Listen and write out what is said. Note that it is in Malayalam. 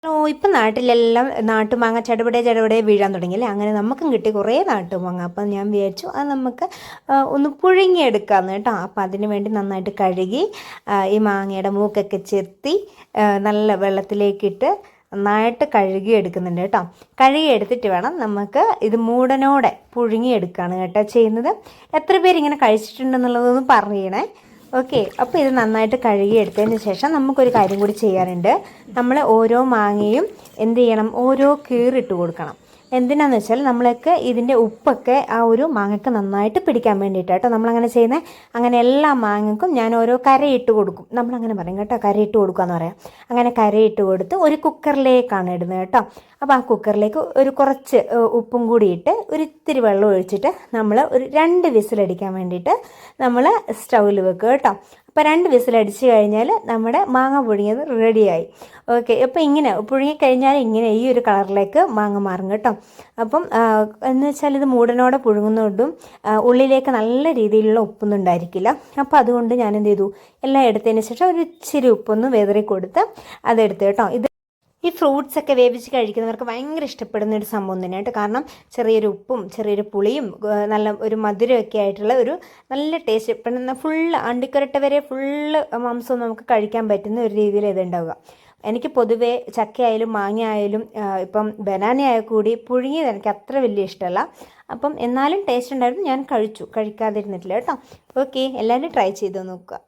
ഇപ്പം നാട്ടിലെല്ലാം നാട്ടുമാങ്ങ ചടുപടേ ചടുപടേ വീഴാൻ തുടങ്ങിയല്ലേ. അങ്ങനെ നമുക്കും കിട്ടി കുറേ നാട്ടുമാങ്ങ. അപ്പം ഞാൻ വിചാരിച്ചു അത് നമുക്ക് ഒന്ന് പുഴുങ്ങിയെടുക്കാമെന്ന് കേട്ടോ. അപ്പം അതിന് വേണ്ടി നന്നായിട്ട് കഴുകി ഈ മാങ്ങയുടെ മൂക്കൊക്കെ ചെത്തി നല്ല വെള്ളത്തിലേക്കിട്ട് നന്നായിട്ട് കഴുകി എടുക്കുന്നുണ്ട് കേട്ടോ. കഴുകി എടുത്തിട്ട് വേണം നമുക്ക് ഇത് മൂടനോടെ പുഴുങ്ങിയെടുക്കുകയാണ് കേട്ടോ ചെയ്യുന്നത്. എത്ര പേരിങ്ങനെ കഴിച്ചിട്ടുണ്ടെന്നുള്ളതൊന്ന് പറയണേ. ഓക്കെ, അപ്പോൾ ഇത് നന്നായിട്ട് കഴുകി എടുത്തതിന് ശേഷം നമുക്കൊരു കാര്യം കൂടി ചെയ്യാനുണ്ട്. നമ്മൾ ഓരോ മാങ്ങയും എന്ത് ചെയ്യണം, ഓരോ കീറിട്ട് കൊടുക്കണം. എന്തിനാന്ന് വെച്ചാൽ നമ്മളൊക്കെ ഇതിൻ്റെ ഉപ്പൊക്കെ ആ ഒരു മാങ്ങയ്ക്ക് നന്നായിട്ട് പിടിക്കാൻ വേണ്ടിയിട്ട് കേട്ടോ നമ്മളങ്ങനെ ചെയ്യുന്നത്. അങ്ങനെ എല്ലാ മാങ്ങയ്ക്കും ഞാൻ ഓരോ കരയിട്ട് കൊടുക്കും. നമ്മളങ്ങനെ പറയും കേട്ടോ, കരയിട്ട് കൊടുക്കുക എന്ന് പറയാം. അങ്ങനെ കരയിട്ട് കൊടുത്ത് ഒരു കുക്കറിലേക്കാണ് ഇടുന്നത് കേട്ടോ. അപ്പോൾ ആ കുക്കറിലേക്ക് ഒരു കുറച്ച് ഉപ്പും കൂടി ഇട്ട് ഒരു ഇത്തിരി വെള്ളം ഒഴിച്ചിട്ട് നമ്മൾ ഒരു 2 വിസിലടിക്കാൻ വേണ്ടിയിട്ട് നമ്മൾ സ്റ്റൗവിൽ വെക്കുക കേട്ടോ. അപ്പോൾ 2 വിസിലടിച്ച് കഴിഞ്ഞാൽ നമ്മുടെ മാങ്ങ പുഴുങ്ങിയത് റെഡിയായി. ഓക്കെ, അപ്പോൾ ഇങ്ങനെ പുഴുങ്ങിക്കഴിഞ്ഞാൽ ഇങ്ങനെ ഈ ഒരു കളറിലേക്ക് മാങ്ങ മാറും കേട്ടോ. അപ്പം എന്ന് വെച്ചാൽ ഇത് മൂടനോടെ പുഴുങ്ങുന്നതുകൊണ്ടും ഉള്ളിലേക്ക് നല്ല രീതിയിലുള്ള ഉപ്പൊന്നും ഉണ്ടായിരിക്കില്ല. അപ്പോൾ അതുകൊണ്ട് ഞാൻ എന്ത് ചെയ്തു, എല്ലാം എടുത്തതിന് ശേഷം ഒരു ഇച്ചിരി ഉപ്പൊന്ന് വെതറി കൊടുത്ത് അതെടുത്ത് കേട്ടോ. ഈ ഫ്രൂട്ട്സൊക്കെ വേവിച്ച് കഴിക്കുന്നവർക്ക് ഭയങ്കര ഇഷ്ടപ്പെടുന്ന ഒരു സംഭവം തന്നെയായിട്ട്. കാരണം ചെറിയൊരു ഉപ്പും ചെറിയൊരു പുളിയും നല്ല ഒരു മധുരമൊക്കെ ആയിട്ടുള്ള ഒരു നല്ല ടേസ്റ്റ്. ഇപ്പം ഫുള്ള് അണ്ടിക്കരട്ട വരെ ഫുള്ള് മാംസവും നമുക്ക് കഴിക്കാൻ പറ്റുന്ന ഒരു രീതിയിൽ ഇതുണ്ടാവുക. എനിക്ക് പൊതുവേ ചക്കയായാലും മാങ്ങ ആയാലും ഇപ്പം ബനാന ആയാൽ കൂടി പുഴുങ്ങിയത് എനിക്ക് അത്ര വലിയ ഇഷ്ടമല്ല. അപ്പം എന്നാലും ടേസ്റ്റ് ഉണ്ടായിരുന്നു, ഞാൻ കഴിക്കാതിരുന്നിട്ടില്ല കേട്ടോ. ഓക്കെ, എല്ലാവരും ട്രൈ ചെയ്ത് നോക്കുക.